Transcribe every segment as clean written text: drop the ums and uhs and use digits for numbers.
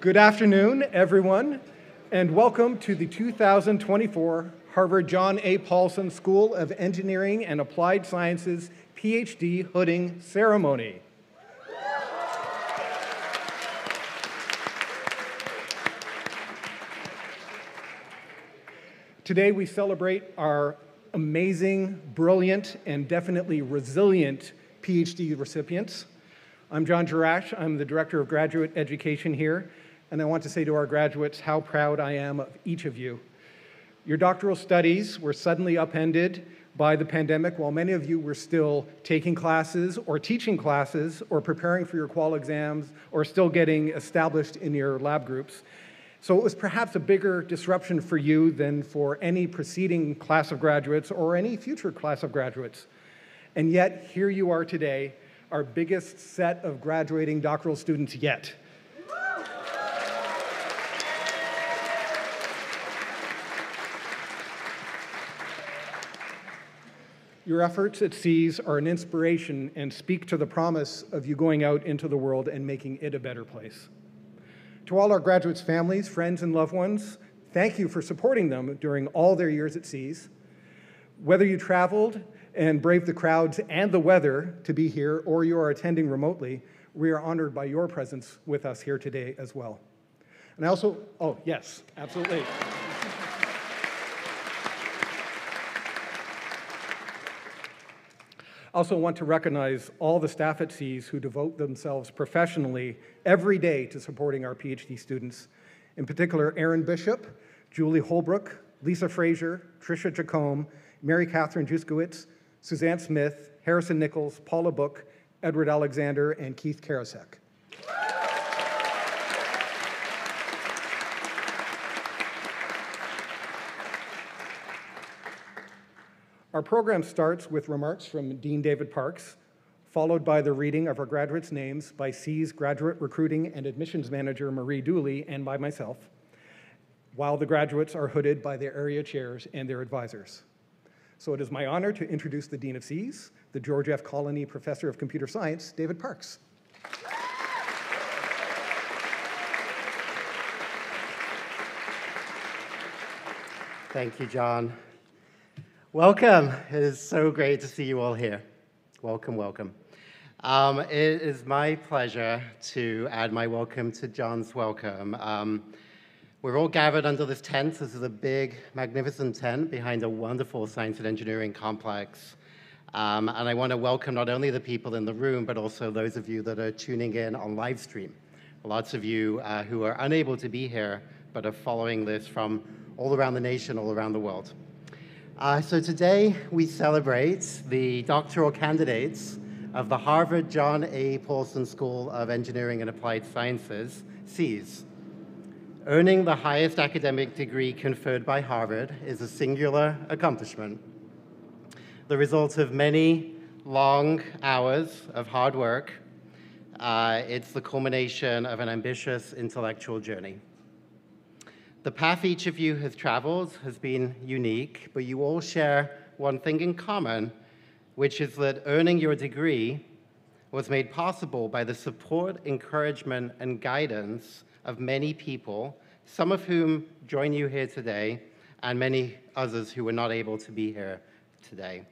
Good afternoon, everyone, and welcome to the 2024 Harvard John A. Paulson School of Engineering and Applied Sciences PhD hooding ceremony. Today we celebrate our amazing, brilliant, and definitely resilient PhD recipients. I'm John Jarash. I'm the Director of Graduate Education here, and I want to say to our graduates how proud I am of each of you. Your doctoral studies were suddenly upended by the pandemic while many of you were still taking classes or teaching classes or preparing for your qual exams or still getting established in your lab groups. So it was perhaps a bigger disruption for you than for any preceding class of graduates or any future class of graduates. And yet, here you are today, our biggest set of graduating doctoral students yet. Your efforts at SEAS are an inspiration and speak to the promise of you going out into the world and making it a better place. To all our graduates' families, friends, and loved ones, thank you for supporting them during all their years at SEAS. Whether you traveled and braved the crowds and the weather to be here, or you are attending remotely, we are honored by your presence with us here today as well. And I also, oh yes, absolutely. I also want to recognize all the staff at SEAS who devote themselves professionally every day to supporting our PhD students. In particular, Erin Bishop, Julie Holbrook, Lisa Frazier, Tricia Jacome, Mary Catherine Juskowitz, Suzanne Smith, Harrison Nichols, Paula Book, Edward Alexander, and Keith Karasek. Our program starts with remarks from Dean David Parks, followed by the reading of our graduates' names by SEAS Graduate Recruiting and Admissions Manager Marie Dooley and by myself, while the graduates are hooded by their area chairs and their advisors. So it is my honor to introduce the Dean of SEAS, the George F. Colony Professor of Computer Science, David Parks. Thank you, John. Welcome. It is so great to see you all here. Welcome, welcome. It is my pleasure to add my welcome to John's welcome. We're all gathered under this tent. This is a big, magnificent tent behind a wonderful science and engineering complex. And I want to welcome not only the people in the room, but also those of you that are tuning in on live stream. Lots of you who are unable to be here, but are following this from all around the nation, all around the world. So today we celebrate the doctoral candidates of the Harvard John A. Paulson School of Engineering and Applied Sciences, SEAS. Earning the highest academic degree conferred by Harvard is a singular accomplishment, the result of many long hours of hard work. It's the culmination of an ambitious intellectual journey. The path each of you has traveled has been unique, but you all share one thing in common, which is that earning your degree was made possible by the support, encouragement, and guidance of many people, some of whom join you here today, and many others who were not able to be here today.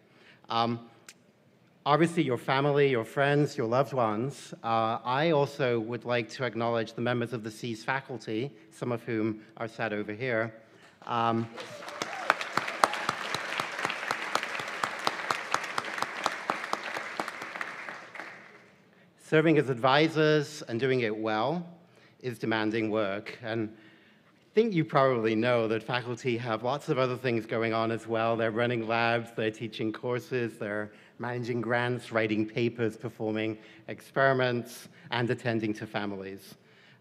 Obviously, your family, your friends, your loved ones. I also would like to acknowledge the members of the SEAS faculty, some of whom are sat over here. Serving as advisors and doing it well is demanding work. And I think you probably know that faculty have lots of other things going on as well. They're running labs, they're teaching courses, they're managing grants, writing papers, performing experiments, and attending to families.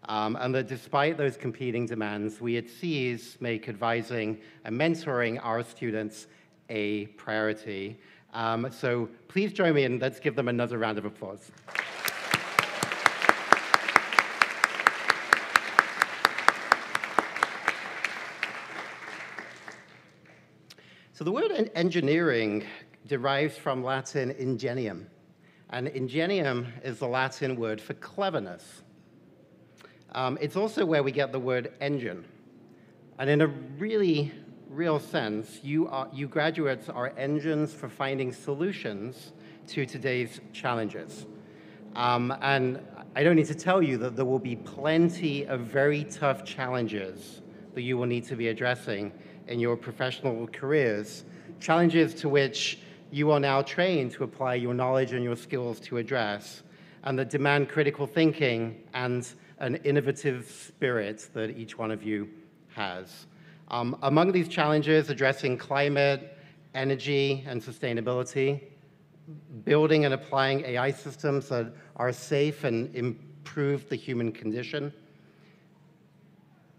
And that despite those competing demands, we at SEAS make advising and mentoring our students a priority. So please join me and let's give them another round of applause. So the word engineering derives from Latin ingenium, and ingenium is the Latin word for cleverness. It's also where we get the word engine. And in a really real sense, you graduates are engines for finding solutions to today's challenges. And I don't need to tell you that there will be plenty of very tough challenges that you will need to be addressing in your professional careers, challenges to which you are now trained to apply your knowledge and your skills to address, and that demand critical thinking and an innovative spirit that each one of you has. Among these challenges, addressing climate, energy, and sustainability, building and applying AI systems that are safe and improve the human condition,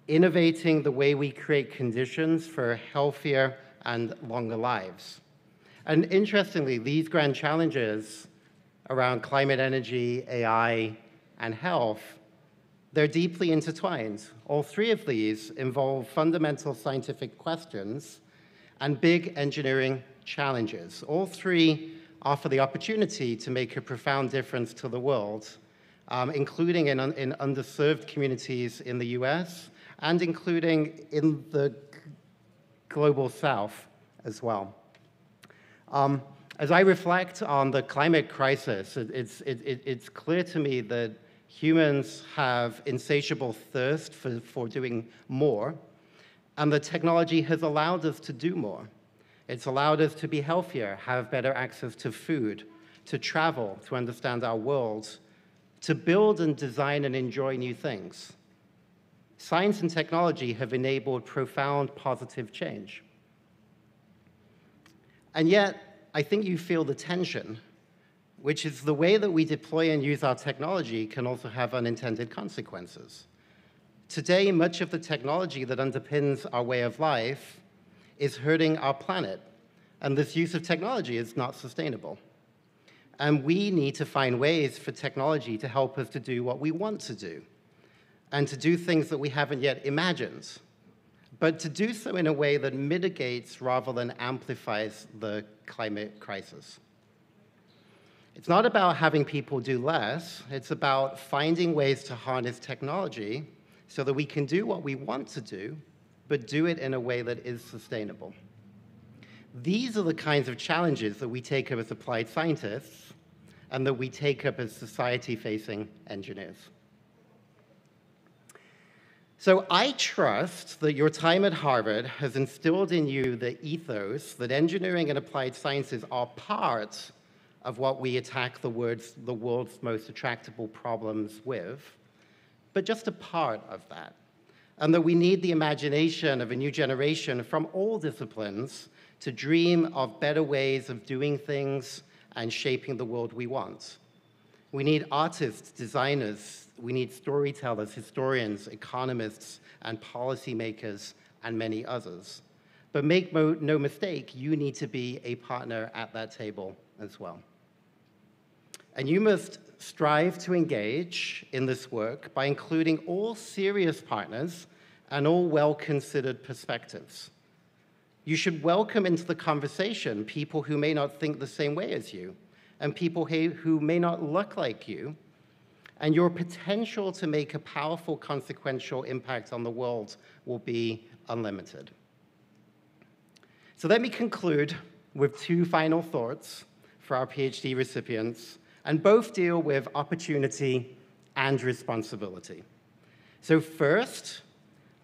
innovating the way we create conditions for healthier and longer lives. And interestingly, these grand challenges around climate, energy, AI, and health, they're deeply intertwined. All three of these involve fundamental scientific questions and big engineering challenges. All three offer the opportunity to make a profound difference to the world, including in underserved communities in the US and including in the global South as well. As I reflect on the climate crisis, it's clear to me that humans have insatiable thirst for doing more, and the technology has allowed us to do more. It's allowed us to be healthier, have better access to food, to travel, to understand our world, to build and design and enjoy new things. Science and technology have enabled profound positive change. And yet, I think you feel the tension, which is the way that we deploy and use our technology can also have unintended consequences. Today, much of the technology that underpins our way of life is hurting our planet, and this use of technology is not sustainable. And we need to find ways for technology to help us to do what we want to do, and to do things that we haven't yet imagined, but to do so in a way that mitigates rather than amplifies the climate crisis. It's not about having people do less, it's about finding ways to harness technology so that we can do what we want to do, but do it in a way that is sustainable. These are the kinds of challenges that we take up as applied scientists and that we take up as society-facing engineers. So I trust that your time at Harvard has instilled in you the ethos that engineering and applied sciences are part of what we attack the world's most attractable problems with, but just a part of that. And that we need the imagination of a new generation from all disciplines to dream of better ways of doing things and shaping the world we want. We need artists, designers, we need storytellers, historians, economists, and policymakers, and many others. But make no mistake, you need to be a partner at that table as well. And you must strive to engage in this work by including all serious partners and all well-considered perspectives. You should welcome into the conversation people who may not think the same way as you, and people who may not look like you, and your potential to make a powerful, consequential impact on the world will be unlimited. So let me conclude with two final thoughts for our PhD recipients, and both deal with opportunity and responsibility. So first,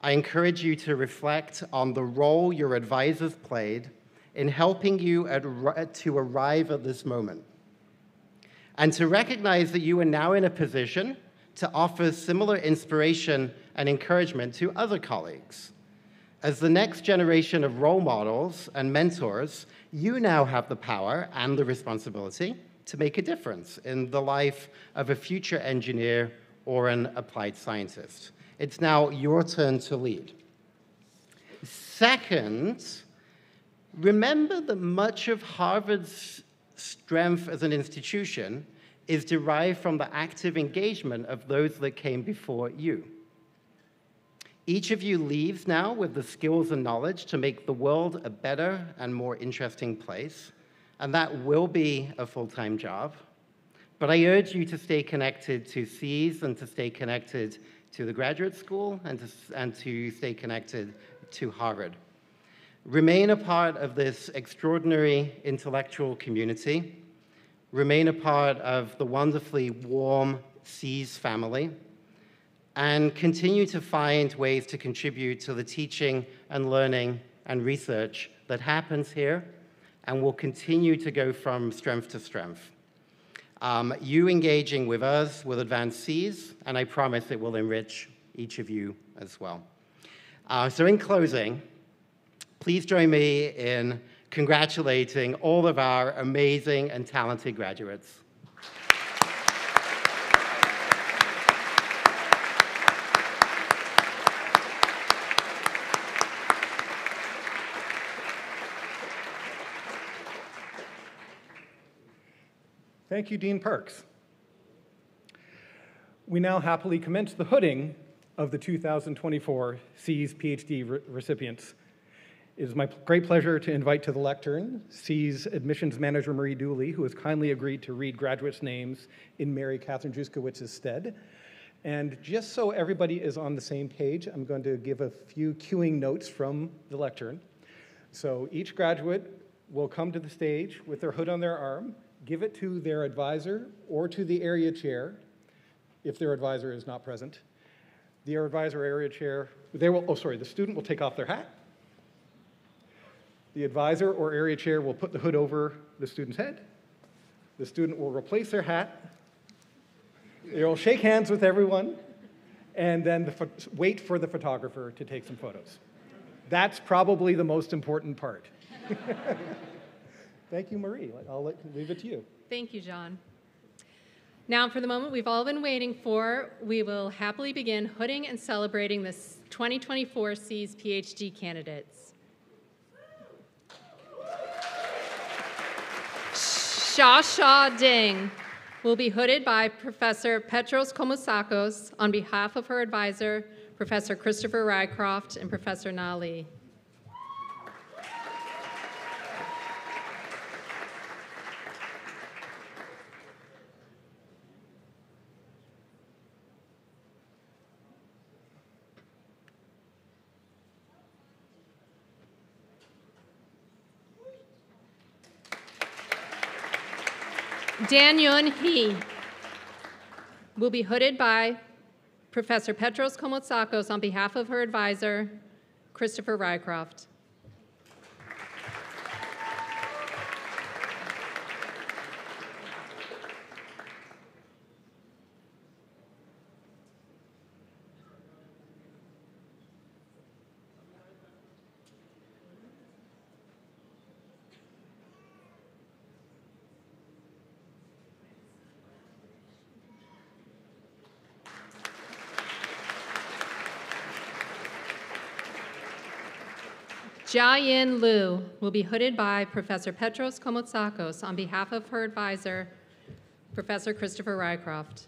I encourage you to reflect on the role your advisors played in helping you to arrive at this moment, and to recognize that you are now in a position to offer similar inspiration and encouragement to other colleagues. As the next generation of role models and mentors, you now have the power and the responsibility to make a difference in the life of a future engineer or an applied scientist. It's now your turn to lead. Second, remember that much of Harvard's strength as an institution is derived from the active engagement of those that came before you. Each of you leaves now with the skills and knowledge to make the world a better and more interesting place, and that will be a full-time job. But I urge you to stay connected to SEAS and to stay connected to the graduate school and to stay connected to Harvard. Remain a part of this extraordinary intellectual community. Remain a part of the wonderfully warm SEAS family. And continue to find ways to contribute to the teaching and learning and research that happens here and will continue to go from strength to strength. You engaging with us will advance SEAS, and I promise it will enrich each of you as well. So in closing, please join me in congratulating all of our amazing and talented graduates. Thank you, Dean Parks. We now happily commence the hooding of the 2024 SEAS PhD recipients. It is my great pleasure to invite to the lectern SEAS Admissions Manager Marie Dooley, who has kindly agreed to read graduates' names in Mary Catherine Juskowicz's stead. And just so everybody is on the same page, I'm going to give a few cueing notes from the lectern. So each graduate will come to the stage with their hood on their arm, give it to their advisor or to the area chair if their advisor is not present. The advisor or area chair, the student will take off their hat. The advisor or area chair will put the hood over the student's head. The student will replace their hat. They will shake hands with everyone and then wait for the photographer to take some photos. That's probably the most important part. Thank you, Marie. I'll leave it to you. Thank you, John. Now, for the moment we've all been waiting for, we will happily begin hooding and celebrating the 2024 SEAS PhD candidates. Sha Ding will be hooded by Professor Petros Komoutsakos on behalf of her advisor, Professor Christopher Rycroft and Professor Nali. Dan Yun Hee will be hooded by Professor Petros Komoutsakos on behalf of her advisor, Christopher Rycroft. Jia-Yin Liu will be hooded by Professor Petros Komoutsakos on behalf of her advisor, Professor Christopher Rycroft.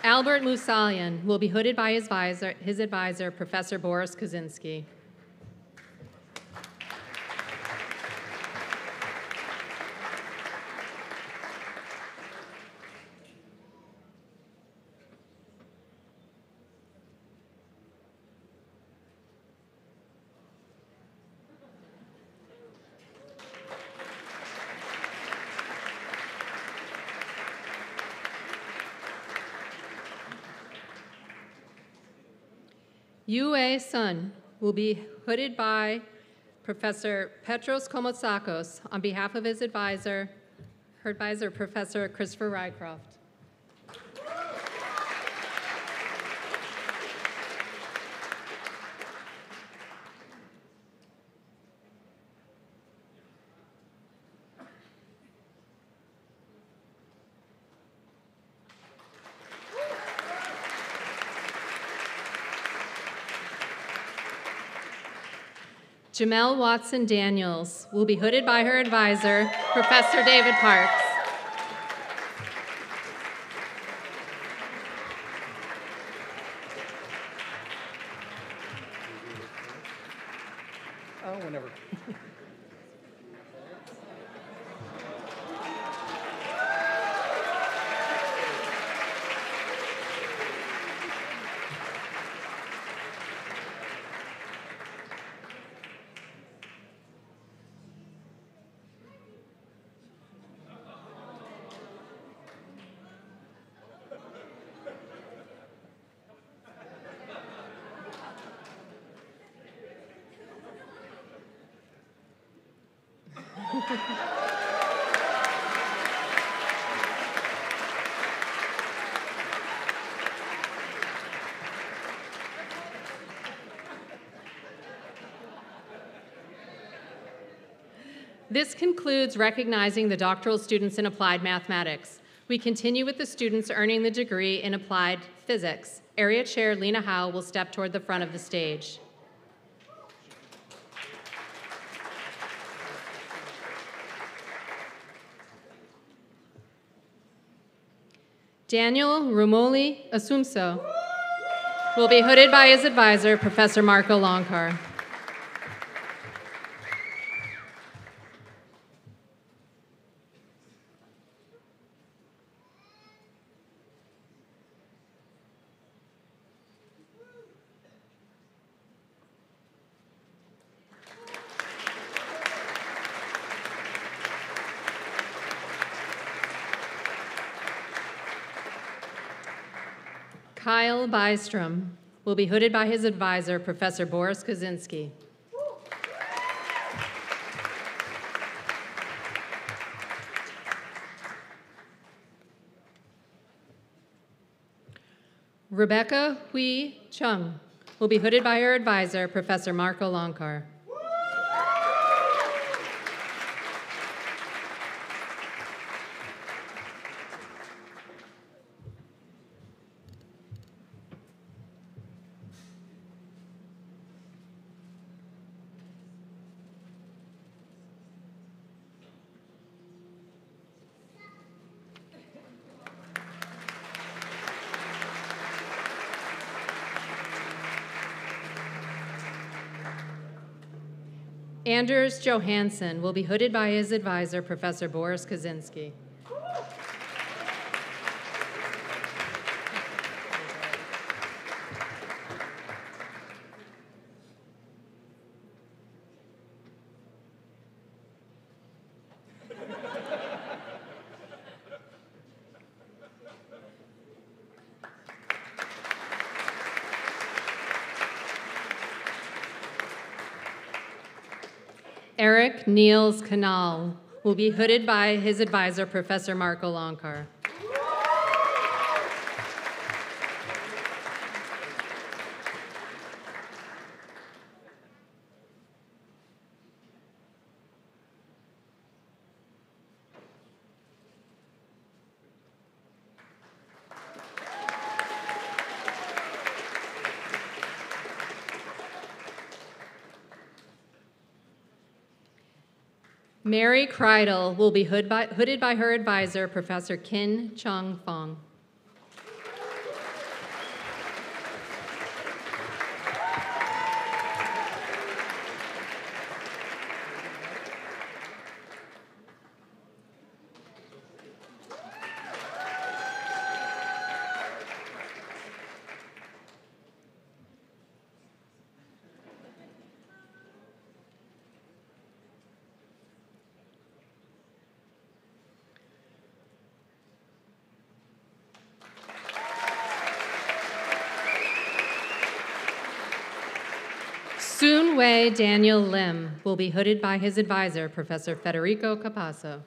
Albert Musalian will be hooded by his advisor, Professor Boris Kaczynski. Yue Sun will be hooded by Professor Petros Komoutsakos on behalf of his advisor, Professor Christopher Rycroft. Jamel Watson Daniels will be hooded by her advisor, Professor David Parks. Oh, whenever. This concludes recognizing the doctoral students in applied mathematics. We continue with the students earning the degree in applied physics. Area Chair Lena Howe will step toward the front of the stage. Daniel Rumoli Asumso will be hooded by his advisor, Professor Marco Longcar. Kyle Bystrom will be hooded by his advisor, Professor Boris Kaczynski. Rebecca Hui Chung will be hooded by her advisor, Professor Marco Longcar. Anders Johansson will be hooded by his advisor, Professor Boris Kaczynski. Eric Niels Canal will be hooded by his advisor, Professor Marco Longcar. Mary Kreidel will be hooded by her advisor, Professor Kin Chung Fong. Soon Wei Daniel Lim will be hooded by his advisor, Professor Federico Capasso.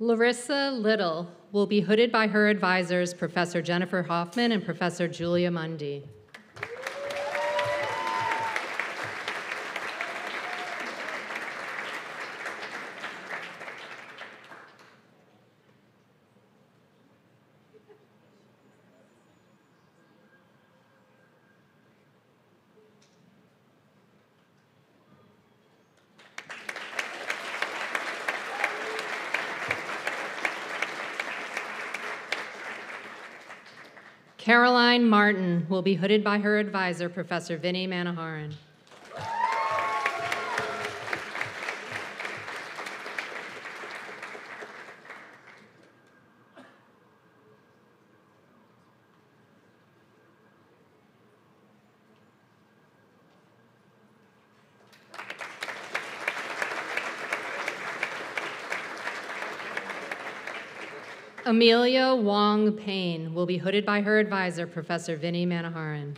Larissa Little will be hooded by her advisors, Professor Jennifer Hoffman and Professor Julia Mundy. Caroline Martin will be hooded by her advisor, Professor Vinnie Manaharan. Amelia Wong Payne will be hooded by her advisor, Professor Vinnie Manaharan.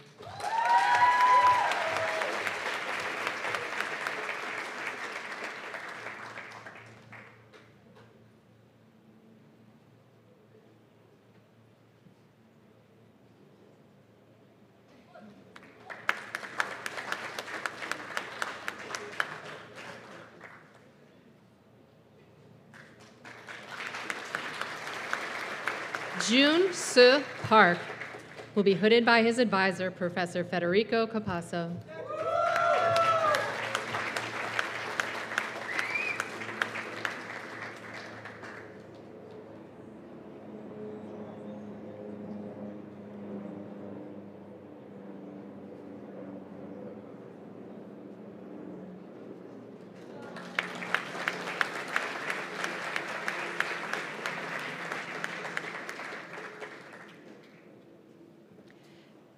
Jun Soo Park will be hooded by his advisor, Professor Federico Capasso.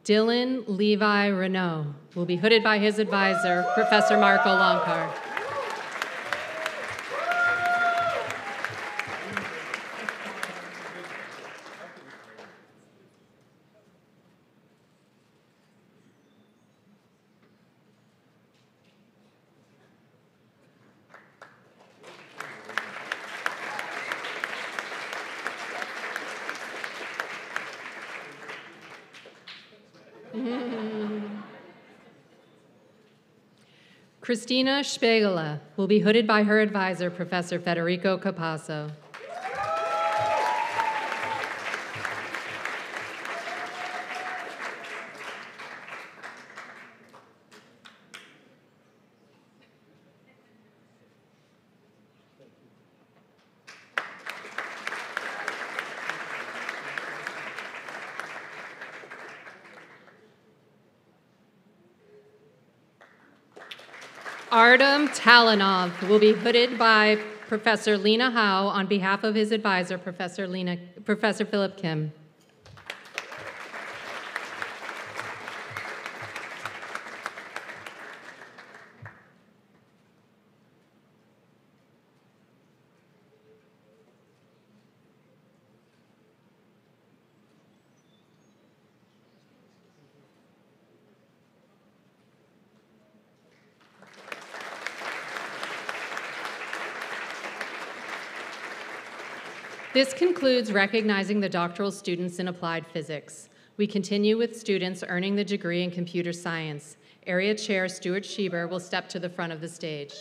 Dylan Levi Renault will be hooded by his advisor, Professor Marco Lonkar. Christina Spegela will be hooded by her advisor, Professor Federico Capasso. Artem Talanov will be hooded by Professor Lena Howe on behalf of his advisor, Professor Philip Kim. This concludes recognizing the doctoral students in applied physics. We continue with students earning the degree in computer science. Area Chair Stuart Schieber will step to the front of the stage.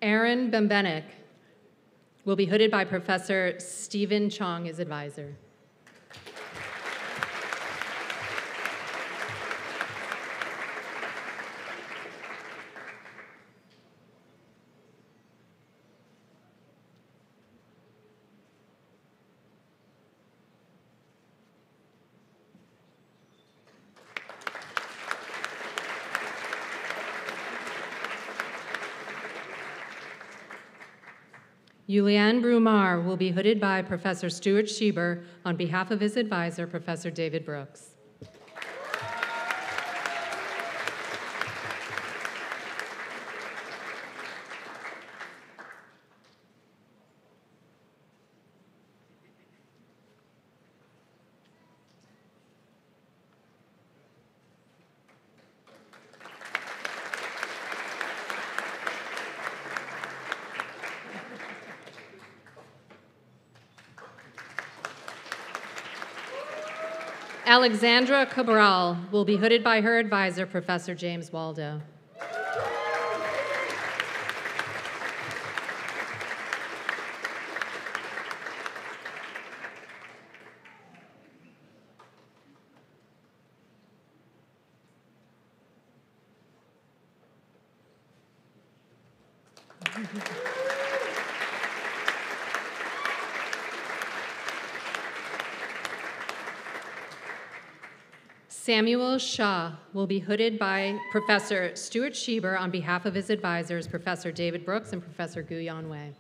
Aaron Bembenek will be hooded by Professor Stephen Chong, his advisor. Julianne Brumar will be hooded by Professor Stuart Schieber on behalf of his advisor, Professor David Brooks. Alexandra Cabral will be hooded by her advisor, Professor James Waldo. Samuel Shaw will be hooded by Professor Stuart Schieber on behalf of his advisors, Professor David Brooks and Professor Guyon Wei.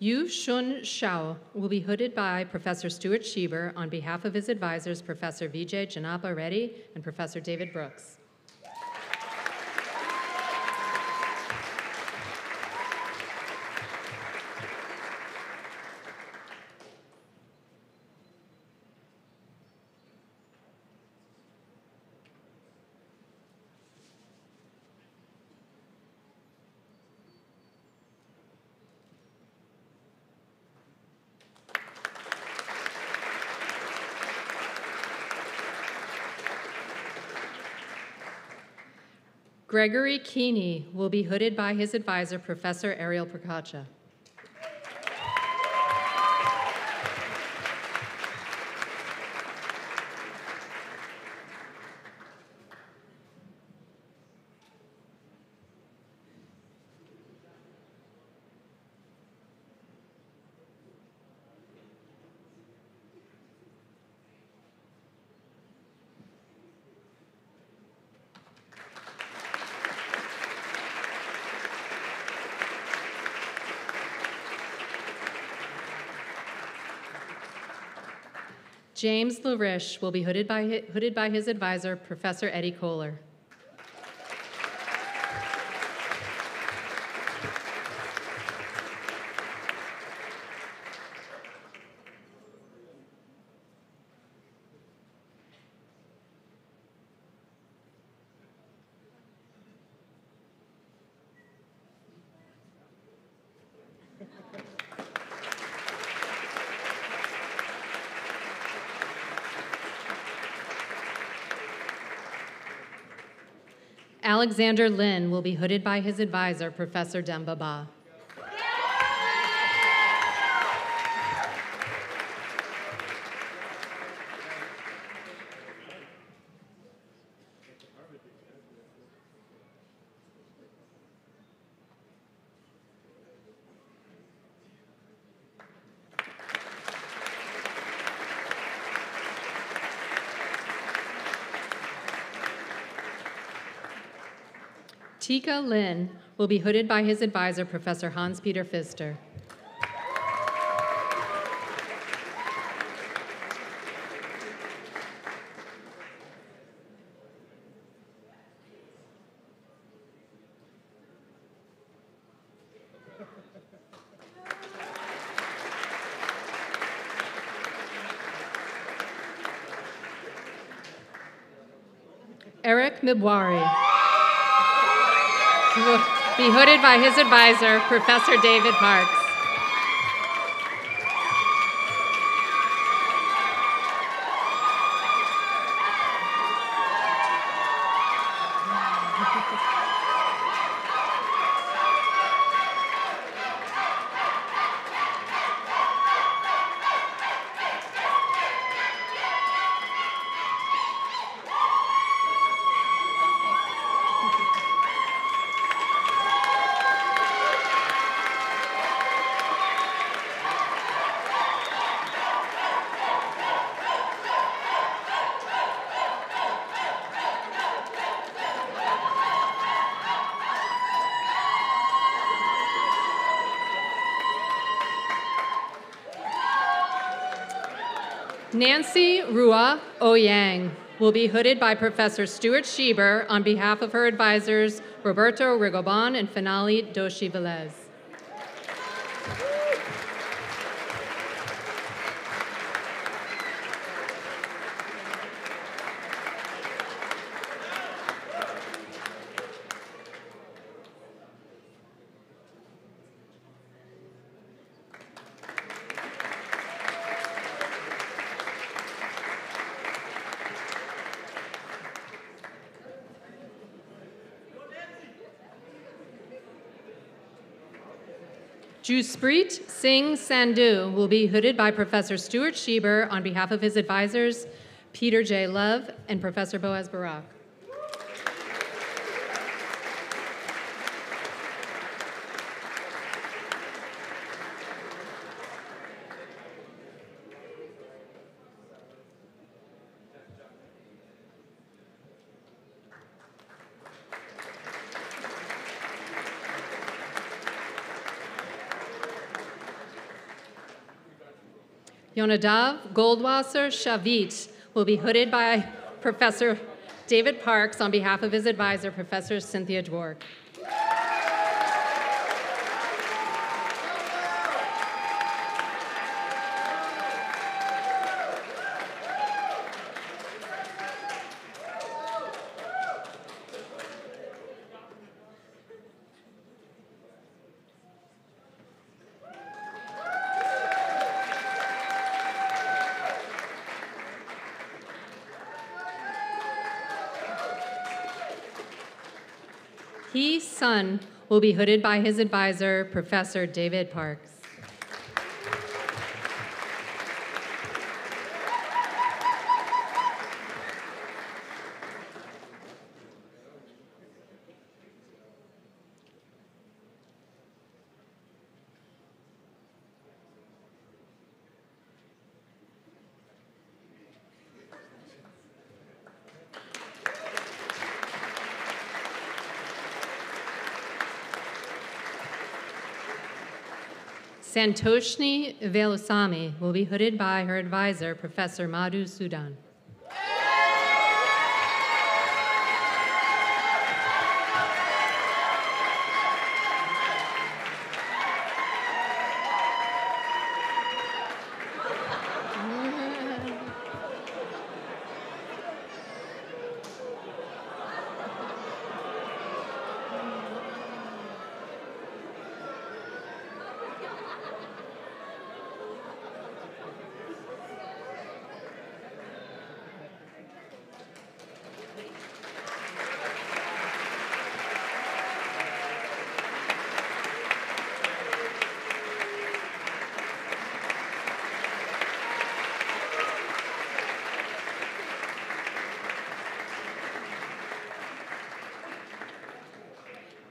Yu Shun Shao will be hooded by Professor Stuart Schieber on behalf of his advisors, Professor Vijay Janapa Reddy and Professor David Brooks. Gregory Keeney will be hooded by his advisor, Professor Ariel Prokacha. James LaRiche will be hooded by his advisor, Professor Eddie Kohler. Alexander Lin will be hooded by his advisor, Professor Demba Ba. Tika Lin will be hooded by his advisor, Professor Hans-Peter Pfister. Eric Mibwari will be hooded by his advisor, Professor David Parks. Nancy Rua Oyang will be hooded by Professor Stuart Schieber on behalf of her advisors, Roberto Rigoban and Finale Doshi Velez. Jusprit Singh Sandhu will be hooded by Professor Stuart Schieber on behalf of his advisors, Peter J. Love and Professor Boaz Barak. Yonadav Goldwasser Shavit will be hooded by Professor David Parks on behalf of his advisor, Professor Cynthia Dwork. He Sun will be hooded by his advisor, Professor David Parks. Santoshni Velusamy will be hooded by her advisor, Professor Madhu Sudan.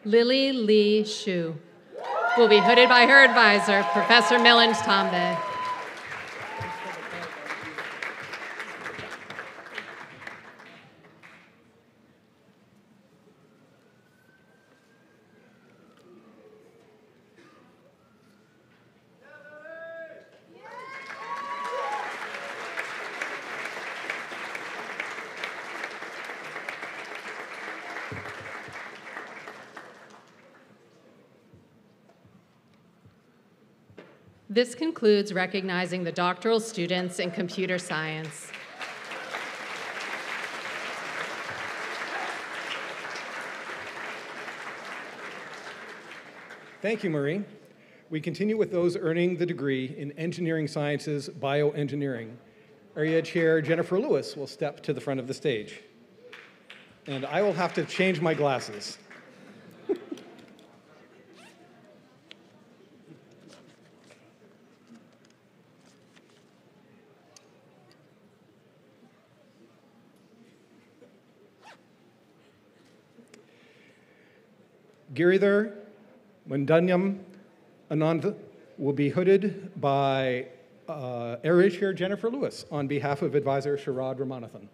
Lily Lee Shu will be hooded by her advisor, Professor Milind Tambe. This concludes recognizing the doctoral students in computer science. Thank you, Marie. We continue with those earning the degree in engineering sciences, bioengineering. Area Chair Jennifer Lewis will step to the front of the stage. And I will have to change my glasses. Giridhar Mandanyam Anand will be hooded by Area Chair Jennifer Lewis on behalf of advisor Sharad Ramanathan.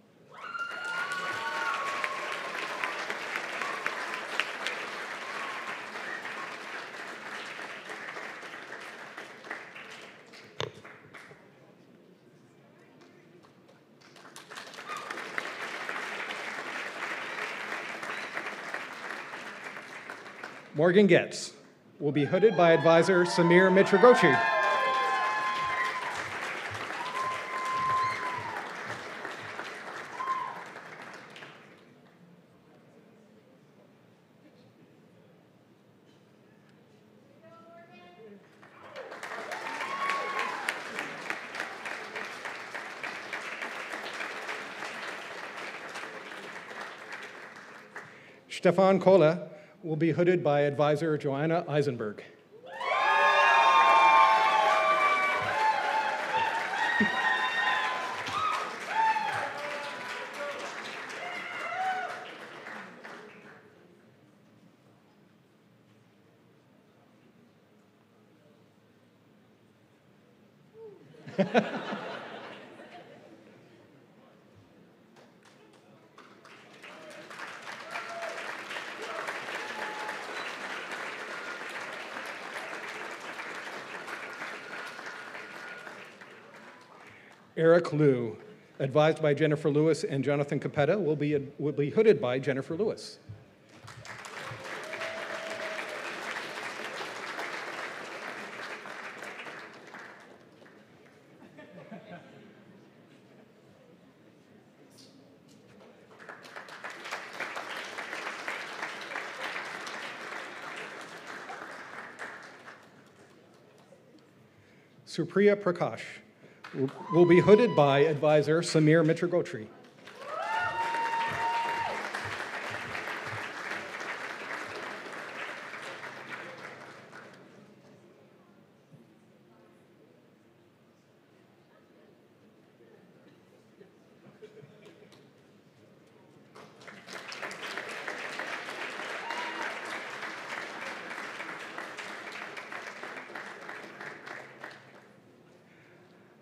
Morgan Getz will be hooded by advisor Samir Mitragochi. Stefan Kohle will be hooded by advisor Joanna Eisenberg. Eric Liu, advised by Jennifer Lewis and Jonathan Capetta, will be hooded by Jennifer Lewis. Supriya Prakash will be hooded by advisor Samir Mitragochi.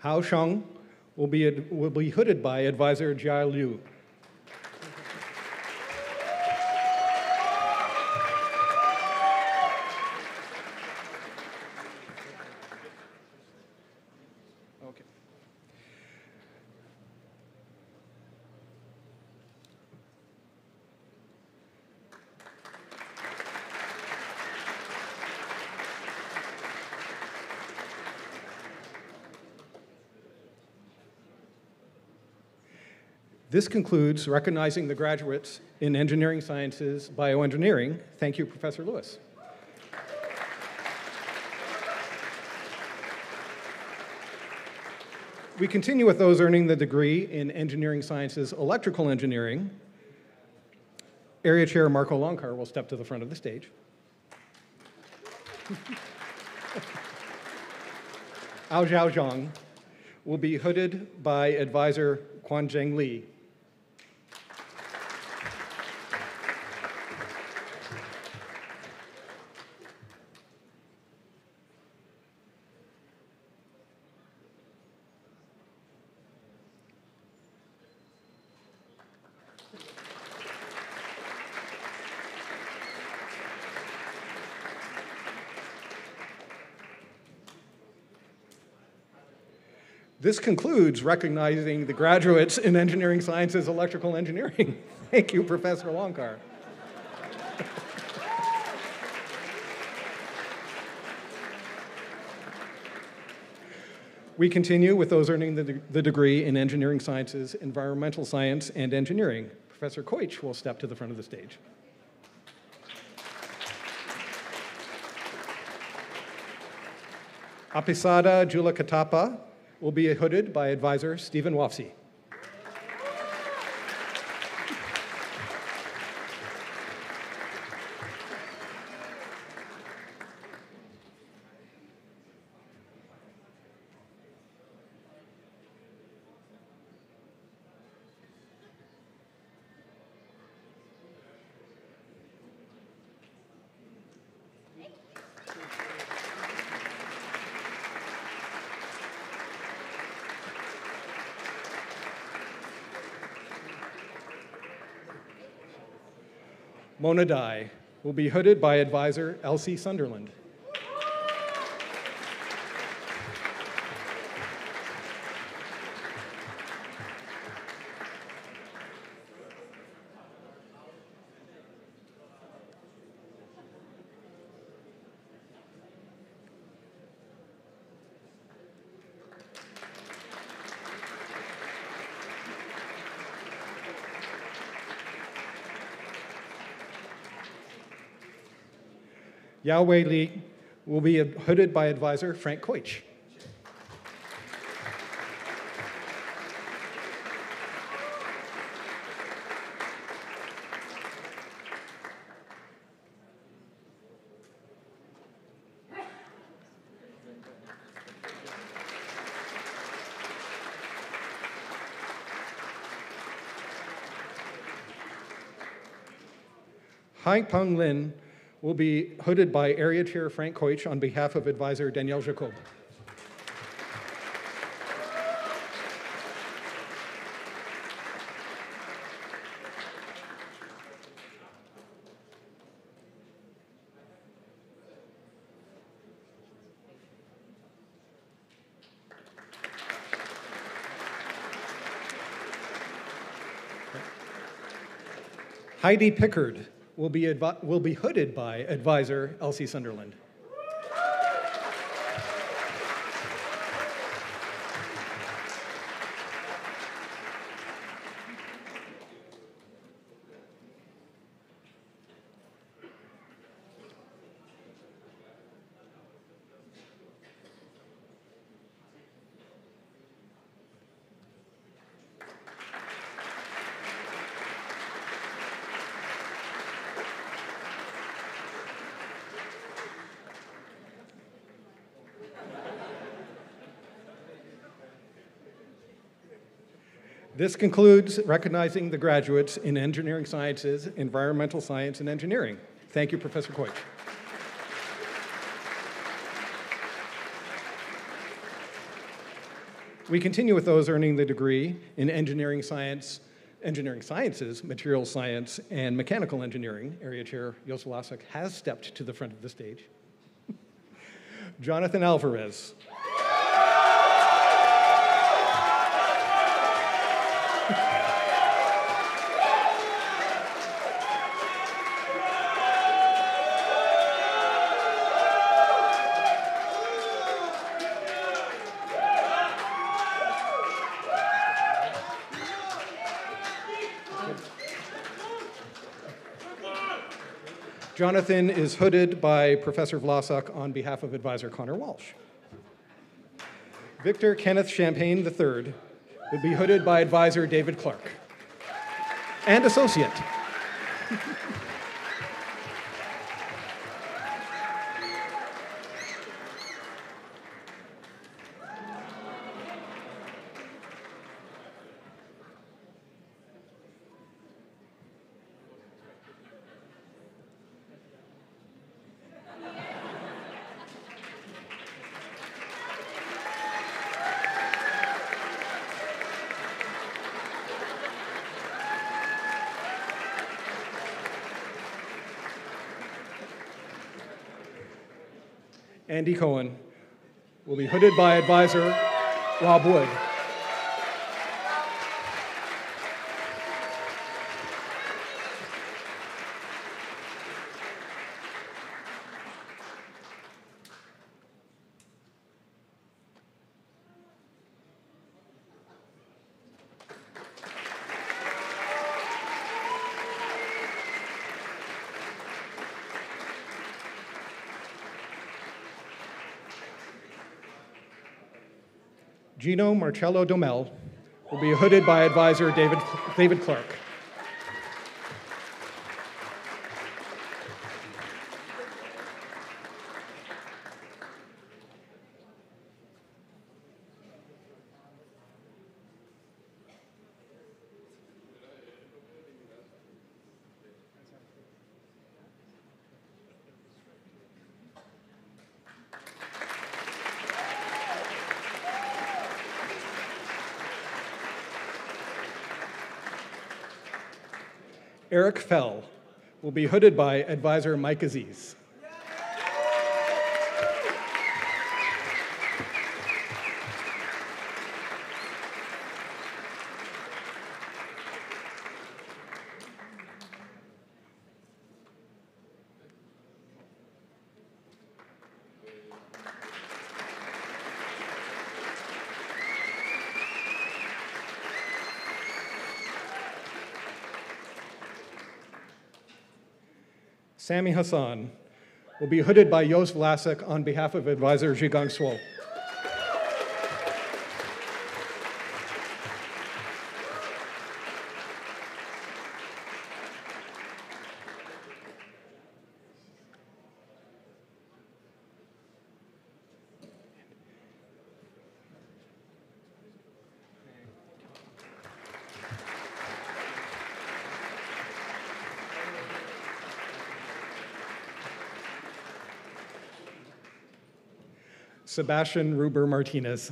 Hao Sheng will be hooded by advisor Jia Liu. Okay. This concludes recognizing the graduates in engineering sciences, bioengineering. Thank you, Professor Lewis. We continue with those earning the degree in engineering sciences, electrical engineering. Area Chair Marco Lonkar will step to the front of the stage. Ao Zhao Zhang will be hooded by advisor Quanzheng Li. This concludes recognizing the graduates in engineering sciences, electrical engineering. Thank you, Professor Lonkar. We continue with those earning the degree in engineering sciences, environmental science, and engineering. Professor Koich will step to the front of the stage. Apisada Jula Katapa will be hooded by advisor Stephen Wofsy. Mona Dai will be hooded by advisor Elsie Sunderland. Yao-Wei Li will be hooded by advisor Frank Koich. Hai-Peng Lin will be hooded by Area Chair Frank Koich on behalf of advisor Danielle Jacob. Heidi Pickard will be hooded by advisor Elsie Sunderland. This concludes recognizing the graduates in engineering sciences, environmental science, and engineering. Thank you, Professor Koich. We continue with those earning the degree in engineering sciences, material science, and mechanical engineering. Area Chair Jos Vlasic has stepped to the front of the stage. Jonathan Alvarez. Jonathan is hooded by Professor Vlasic on behalf of advisor Connor Walsh. Victor Kenneth Champagne III will be hooded by advisor David Clark and associate. Andy Cohen will be hooded by advisor Rob Wood. Gino Marcello Domel will be hooded by advisor David Clark. Eric Fell will be hooded by advisor Mike Aziz. Sami Hassan will be hooded by Jos Vlasic on behalf of advisor Zhigang Suo. Sebastian Ruber Martinez.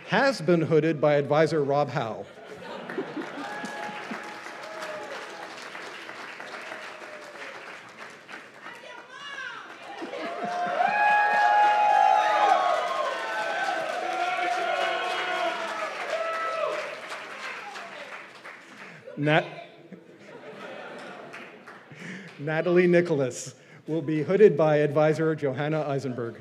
Has been hooded by advisor Rob Howe. Natalie Nicholas will be hooded by advisor Johanna Eisenberg.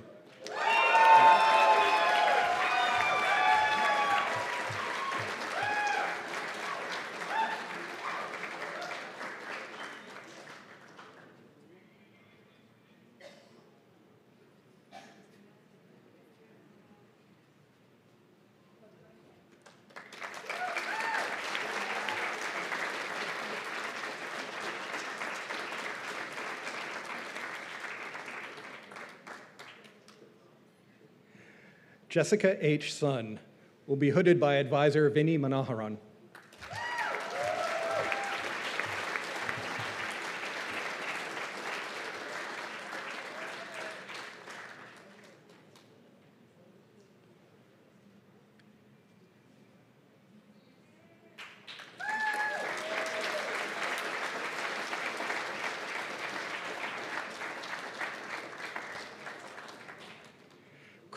Jessica H. Sun will be hooded by advisor Vinny Manoharan.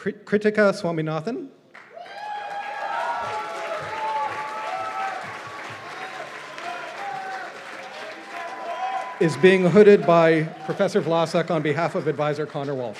Kritika Swaminathan. Is being hooded by Professor Vlasic on behalf of advisor Connor Walsh.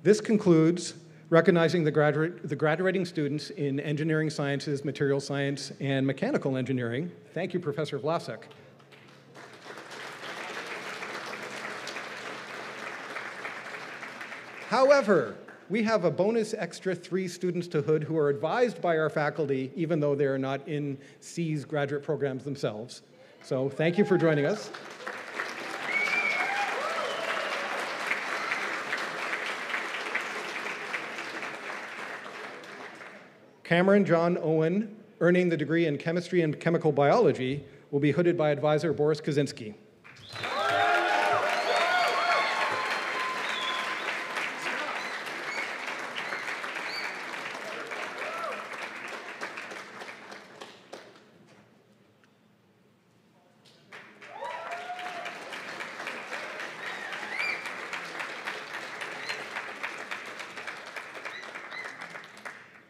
This concludes recognizing the graduating students in engineering sciences, material science, and mechanical engineering. Thank you, Professor Vlasic. However, we have a bonus extra 3 students to hood who are advised by our faculty, even though they are not in C's graduate programs themselves. So thank you for joining us. Cameron John Owen, earning the degree in chemistry and chemical biology, will be hooded by advisor Boris Kaczynski.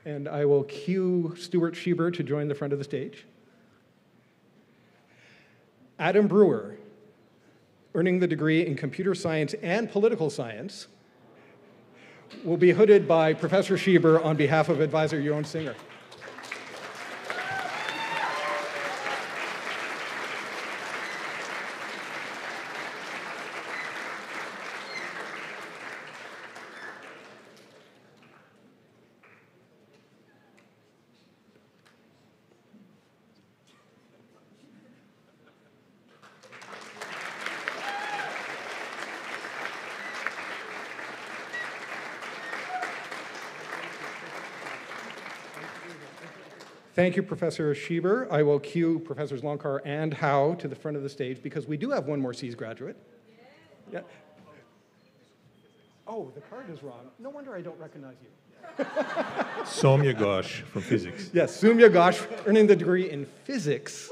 And I will cue Stuart Schieber to join the front of the stage. Adam Brewer, earning the degree in computer science and political science, will be hooded by Professor Schieber on behalf of advisor Jeroen Singer. Thank you, Professor Schieber. I will cue Professors Lonkar and Howe to the front of the stage because we do have one more C's graduate. Yeah. Oh, the card is wrong. No wonder I don't recognize you. Soumya Ghosh from physics. Yes, Soumya Ghosh, earning the degree in physics.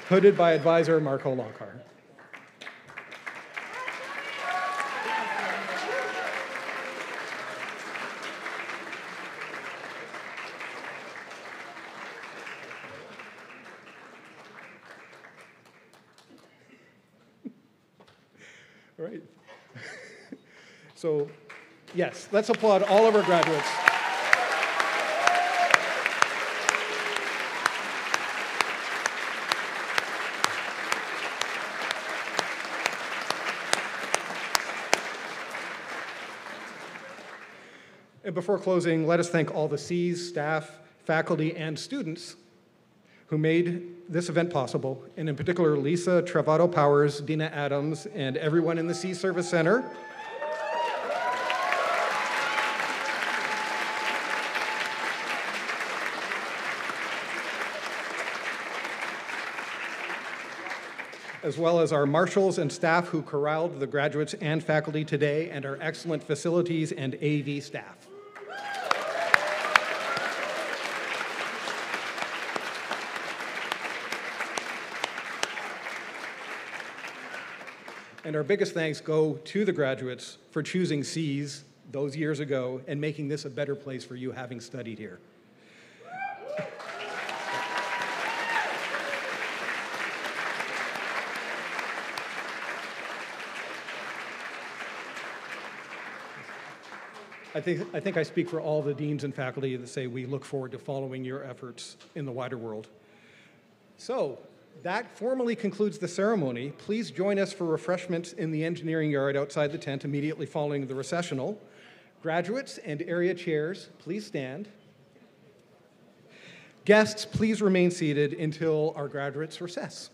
Hooded by advisor Marco Lonkar. All right. So, yes, let's applaud all of our graduates. And before closing, let us thank all the Cs, staff, faculty, and students who made this event possible, and in particular, Lisa Travado-Powers, Dina Adams, and everyone in the C Service Center. As well as our marshals and staff who corralled the graduates and faculty today, and our excellent facilities and AV staff. And our biggest thanks go to the graduates for choosing C's those years ago and making this a better place for you having studied here. I think I speak for all the deans and faculty that say we look forward to following your efforts in the wider world. So, that formally concludes the ceremony. Please join us for refreshments in the engineering yard outside the tent immediately following the recessional. Graduates and area chairs, please stand. Guests, please remain seated until our graduates recess.